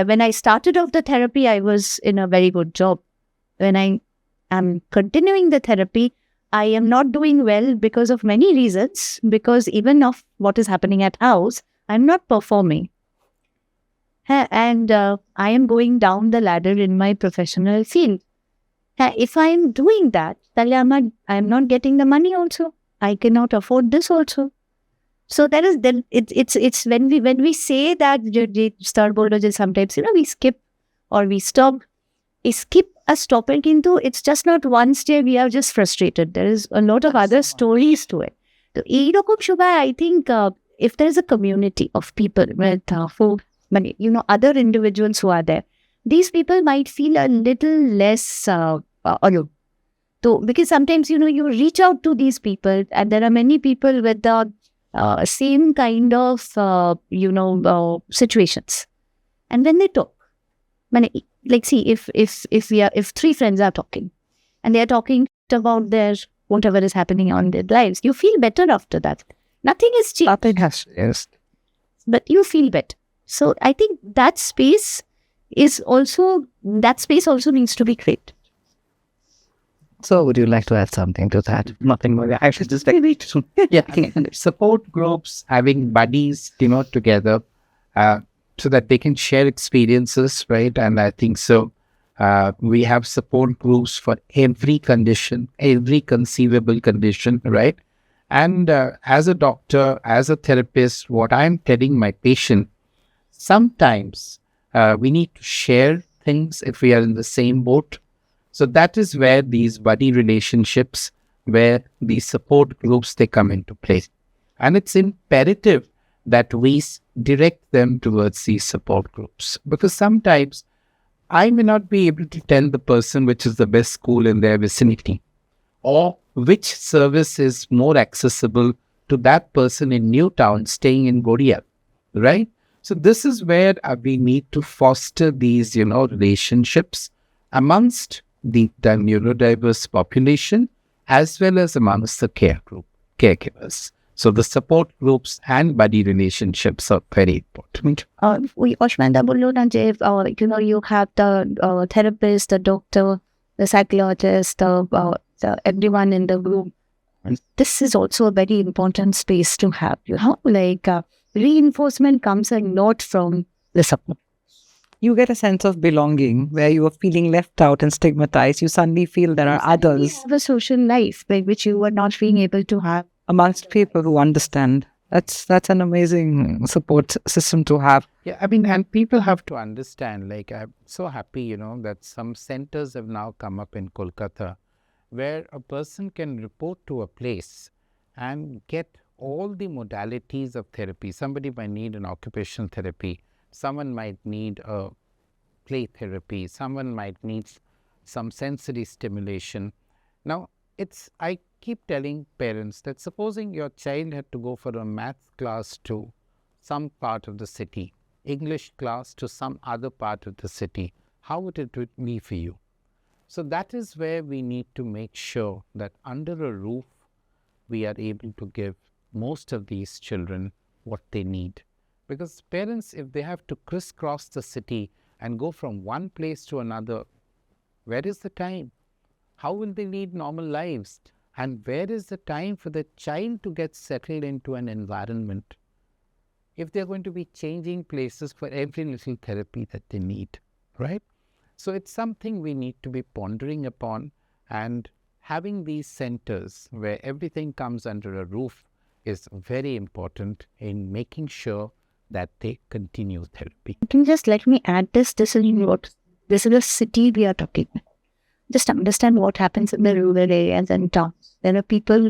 when I started off the therapy, I was in a very good job. When I am continuing the therapy, I am not doing well because of many reasons, because even of what is happening at house, I'm not performing. And I am going down the ladder in my professional field. If I am doing that, then I am not getting the money also. I cannot afford this also. So that is then it's when we say that sometimes we skip or we stop. We skip a stopping into it's just not one step. We are just frustrated. There is a lot of other stories to it. So I think if there is a community of people with who other individuals who are there, these people might feel a little less alone. So because sometimes you reach out to these people, and there are many people with the same kind of situations, and when they talk, like see if three friends are talking and they are talking about their whatever is happening on their lives, you feel better after that. Nothing has changed. Nothing has changed, but you feel better. So I think that space also needs to be created. So would you like to add something to that? Nothing more. I should just support groups, having buddies, together, so that they can share experiences, right? And I think so. We have support groups for every condition, every conceivable condition, right? And as a doctor, as a therapist, what I'm telling my patient, sometimes we need to share things if we are in the same boat. So that is where these buddy relationships, where these support groups, they come into play. And it's imperative that we direct them towards these support groups. Because sometimes I may not be able to tell the person which is the best school in their vicinity, or which service is more accessible to that person in Newtown staying in Goria, right? So this is where we need to foster these, relationships amongst the neurodiverse population, as well as amongst the caregivers. So the support groups and buddy relationships are very important. You have the therapist, the doctor, the psychologist, everyone in the group. And this is also a very important space to have. Reinforcement comes a lot from the support. You get a sense of belonging where you are feeling left out and stigmatized. You suddenly feel there are others. You have a social life which you were not being able to have amongst people who understand. That's an amazing support system to have. Yeah, and people have to understand, I'm so happy, that some centers have now come up in Kolkata where a person can report to a place and get all the modalities of therapy. Somebody might need an occupational therapy. Someone might need a play therapy. Someone might need some sensory stimulation. Now, I keep telling parents that supposing your child had to go for a math class to some part of the city, English class to some other part of the city, how would it be for you? So that is where we need to make sure that under a roof, we are able to give most of these children what they need. Because parents, if they have to crisscross the city and go from one place to another, where is the time? How will they lead normal lives? And where is the time for the child to get settled into an environment if they're going to be changing places for every little therapy that they need, right? So it's something we need to be pondering upon, and having these centers where everything comes under a roof is very important in making sure that they continue therapy. You can just let me add this. This is a city we are talking about. Just understand what happens in the rural areas and towns. There are people,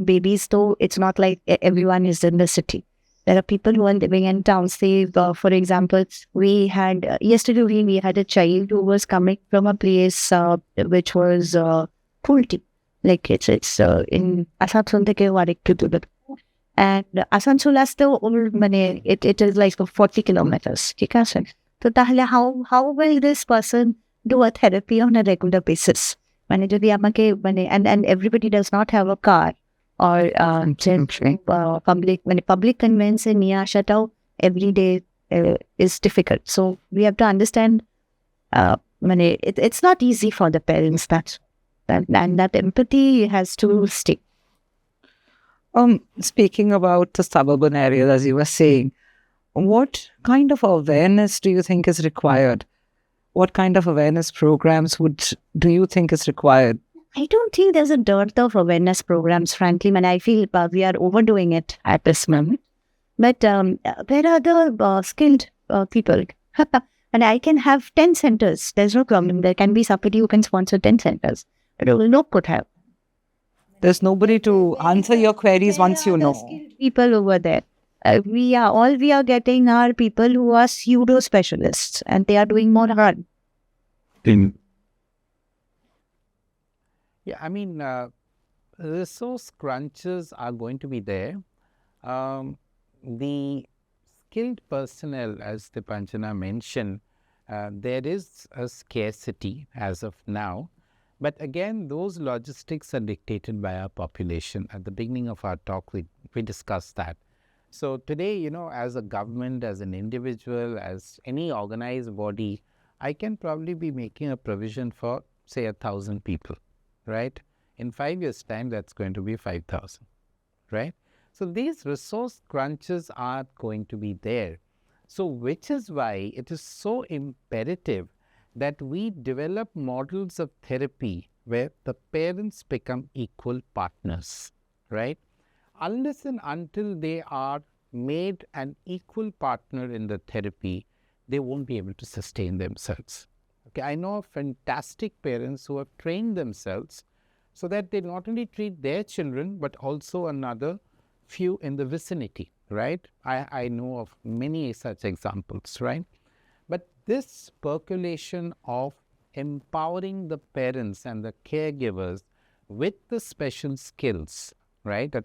babies, though it's not like everyone is in the city. There are people who are living in towns. For example, yesterday we had a child who was coming from a place which was Kulti. Like it's in Asansol. And Asansol it is like 40 kilometers. So how will this person do a therapy on a regular basis? And everybody does not have a car or public conveyance in Nia Shatao, every day is difficult. So we have to understand, it's not easy for the parents, and that empathy has to stay. Speaking about the suburban areas, as you were saying, what kind of awareness do you think is required? What kind of awareness programs do you think is required? I don't think there's a dearth of awareness programs, frankly, and I feel we are overdoing it at this moment. But there are the skilled people. And I can have 10 centers. There's no problem. There can be somebody who can sponsor 10 centers. No could have. There's nobody to answer your queries once you know. People over there. We are getting are people who are pseudo specialists, and they are doing more harm. Yeah, I mean, resource crunches are going to be there. The skilled personnel, as Dipanjana mentioned, there is a scarcity as of now. But again, those logistics are dictated by our population. At the beginning of our talk, we discussed that. So today, as a government, as an individual, as any organized body, I can probably be making a provision for, say, 1,000 people, right? In 5 years' time, that's going to be 5,000, right? So these resource crunches are going to be there. So which is why it is so imperative that we develop models of therapy where the parents become equal partners, right? Unless and until they are made an equal partner in the therapy, they won't be able to sustain themselves. Okay, I know fantastic parents who have trained themselves so that they not only treat their children, but also another few in the vicinity, right? I know of many such examples, right? But this percolation of empowering the parents and the caregivers with the special skills, right?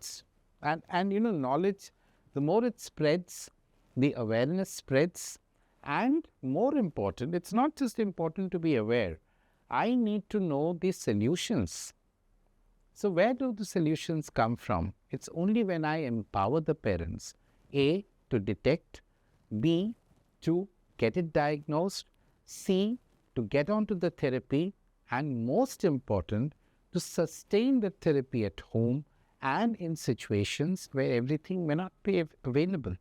And knowledge, the more it spreads, the awareness spreads, and more important, it's not just important to be aware. I need to know the solutions. So where do the solutions come from? It's only when I empower the parents, A, to detect, B, to get it diagnosed, C, to get onto the therapy, and most important, to sustain the therapy at home and in situations where everything may not be available.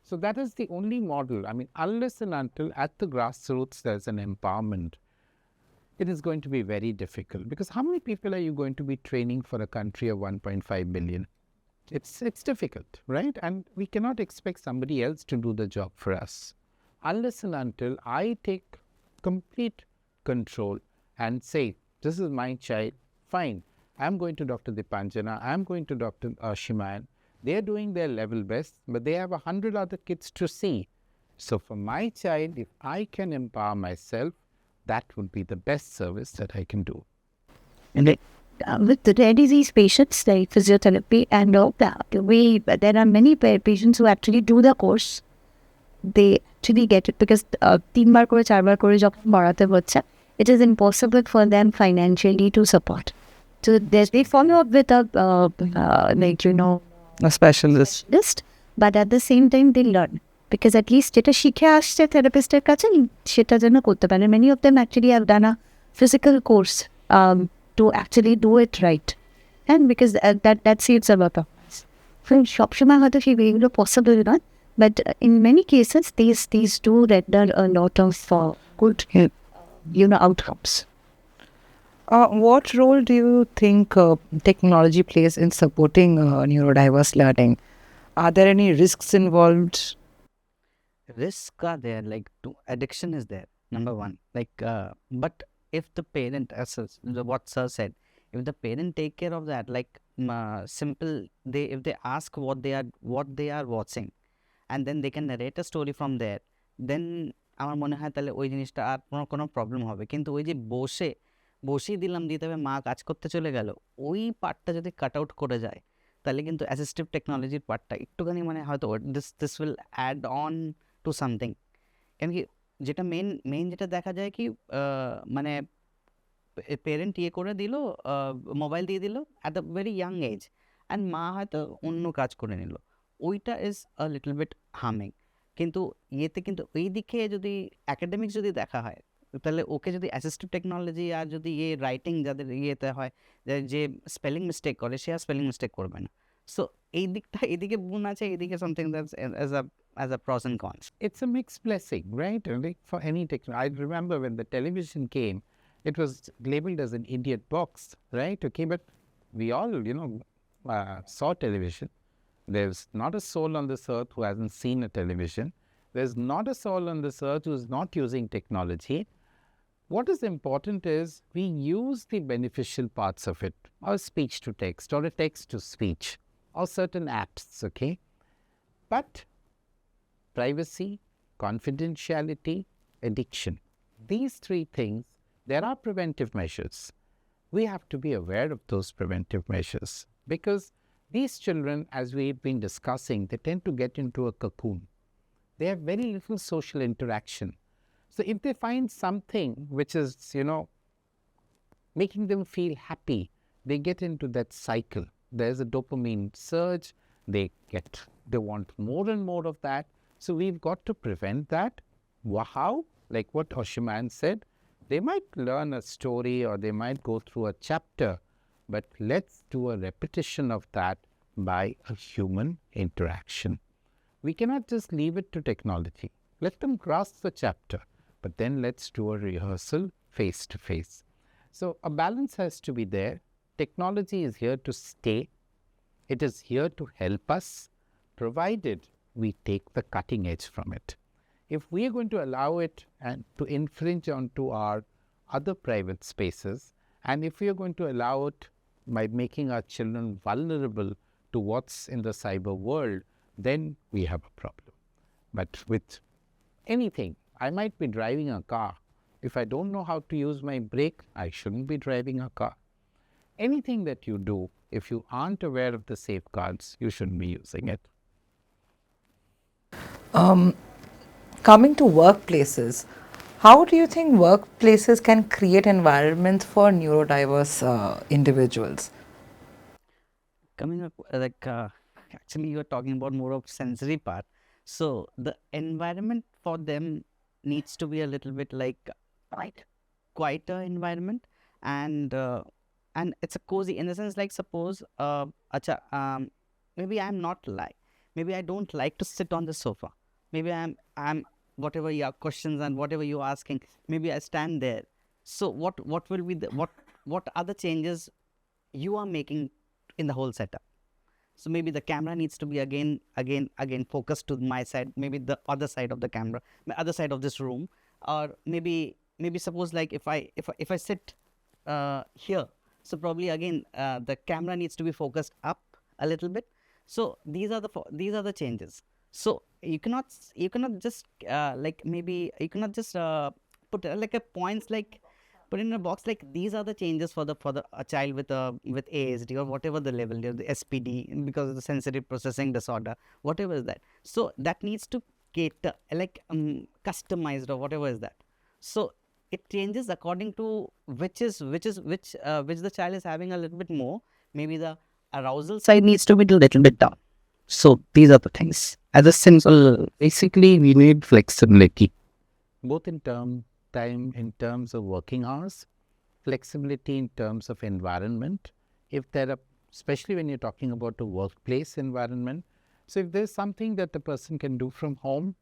So that is the only model. I mean, unless and until at the grassroots there's an empowerment, it is going to be very difficult, because how many people are you going to be training for a country of 1.5 billion? It's difficult, right? And we cannot expect somebody else to do the job for us. Unless and until I take complete control and say, this is my child, fine. I'm going to Dr. Dipanjana, I'm going to Dr. Shiman. They're doing their level best, but they have 100 other kids to see. So for my child, if I can empower myself, that would be the best service that I can do. And with the rare disease patients, like physiotherapy and all that, there are many patients who actually do the course. They actually get it because 3 bar kore 4 bar kore যখন বাড়াতে হচ্ছে, it is impossible for them financially to support. So they follow up with A specialist. But at the same time they learn, because at least যেটা শিখে আসছে থেরাপিস্টের কাছে সেটা যেন করতে পারে. Many of them actually have done a physical course to actually do it right, and because that saves a lot of us. সবসময় হয়তো সেগুলো possible not, but in many cases these do render a lot of good outcomes. What role do you think technology plays in supporting neurodiverse learning? Are there any risks involved? Risks are there, like addiction is there, number one. But if the parent, as what sir said, if the parent take care of that, simple, if they ask what they are watching, and then they can narrate a story from there, then আমার মনে হয় তাহলে ওই জিনিসটা আর কোনো problem হবে। কিন্তু ওই যে বসেই দিলাম দিয়ে তবে মা কাজ করতে চলে গেল, ওই পার্টটা যদি কাট আউট করে যায় তাহলে কিন্তু অ্যাসিস্টিভ টেকনোলজির পার্টটা একটুখানি হয়তো this will add on to something. কেন কি যেটা মেইন যেটা দেখা যায় কি পেরেন্ট করে দিল, মোবাইল দিয়ে দিল at the very young age, and মা হয়তো অন্য কাজ করে নিল, ওইটা is a little bit harming. কিন্তু ইয়েতে কিন্তু ওই দিকে যদি একাডেমিক্স যদি দেখা হয় তাহলে ওকে যদি অ্যাসিস্টিভ টেকনোলজি আর যদি রাইটিং যাদের ইয়েতে হয় যে স্পেলিং মিস্টেক করে সে আর স্পেলিং মিস্টেক করবে না। সো এই দিকটা এদিকে গুণ আছে, এদিকে something that's as a pros and cons. It's a mixed blessing, right? Like for any technology. I remember when the television came, it was labeled as an idiot box, right? Okay, but we all, saw television. There's not a soul on this earth who hasn't seen a television. There's not a soul on this earth who's not using technology. What is important is we use the beneficial parts of it, or speech to text, or a text to speech, or certain apps, okay? But privacy, confidentiality, addiction, these three things, there are preventive measures. We have to be aware of those preventive measures because these children, as we've been discussing, they tend to get into a cocoon. They have very little social interaction. So if they find something which is, making them feel happy, they get into that cycle. There's a dopamine surge. They want more and more of that. So we've got to prevent that. How? Like what Oshiman said, they might learn a story or they might go through a chapter, but let's do a repetition of that by a human interaction. We cannot just leave it to technology. Let them grasp the chapter, but then let's do a rehearsal face to face. So a balance has to be there. Technology is here to stay. It is here to help us, provided we take the cutting edge from it. If we are going to allow it and to infringe onto our other private spaces, and if we are going to allow it by making our children vulnerable to what's in the cyber world, then we have a problem. But with anything, I might be driving a car. If I don't know how to use my brake, I shouldn't be driving a car. Anything that you do, if you aren't aware of the safeguards, you shouldn't be using it. Coming to workplaces, how do you think workplaces can create environments for neurodiverse individuals? Coming up, actually you're talking about more of sensory part. So the environment for them needs to be a little bit like quieter environment, and it's a cozy in the sense, like suppose maybe maybe I don't like to sit on the sofa. Maybe I'm whatever your questions and whatever you're asking, maybe I stand there. So what will be what are the changes you are making in the whole setup? So maybe the camera needs to be again focused to my side, maybe the other side of the camera, the other side of this room, or maybe suppose like if I sit here, so probably again the camera needs to be focused up a little bit. So these are the changes. So you cannot just like maybe you cannot just put like a points, like put in a box like these are the changes for a child with ASD or whatever the level, the SPD, because of the sensory processing disorder, whatever is that. So that needs to cater like customized or whatever is that. So it changes according to which the child is having a little bit more. Maybe the arousal side needs to be a little bit down. So these are the things. As a simple, Basically, we need flexibility, both in terms of working hours, flexibility in terms of environment. If there are, especially when you're talking about a workplace environment, so if there's something that the person can do from home,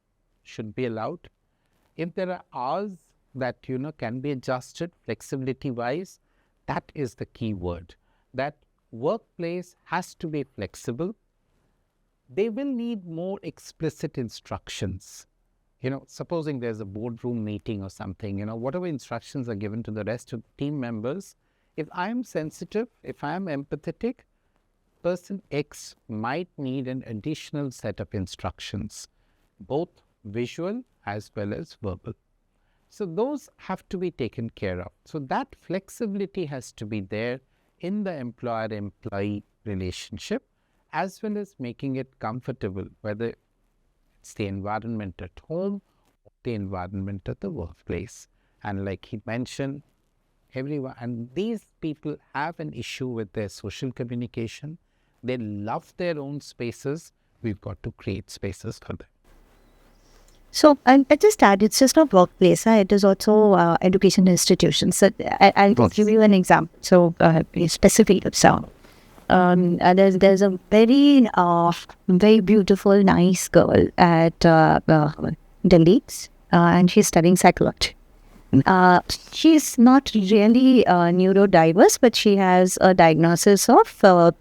should be allowed. If there are hours that can be adjusted flexibility wise, that is the key word. That workplace has to be flexible. They will need more explicit instructions. Supposing there's a boardroom meeting or something, whatever instructions are given to the rest of the team members, if I am sensitive, if I am empathetic, person X might need an additional set of instructions, both visual as well as verbal. So those have to be taken care of. So that flexibility has to be there in the employer-employee relationship, as well as making it comfortable, whether it's the environment at home or the environment at the workplace. And like he mentioned, everyone, and these people have an issue with their social communication. They love their own spaces. We've got to create spaces for them. So I just add, it's just not workplace. It is also education institutions. So I'll just give you an example. So specific. So there's a very beautiful, nice girl at Delhi, and she's studying psychology. She's not really neurodiverse, but she has a diagnosis of a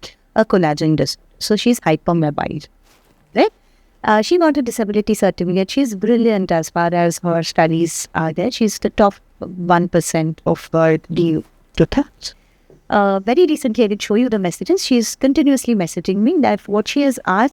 collagen disorder. So she's hypermobile, right? She got a disability certificate. She's brilliant as far as her studies are there. She's the top 1% of her DU. Very recently, I did show you the messages. She's continuously messaging me that what she has asked,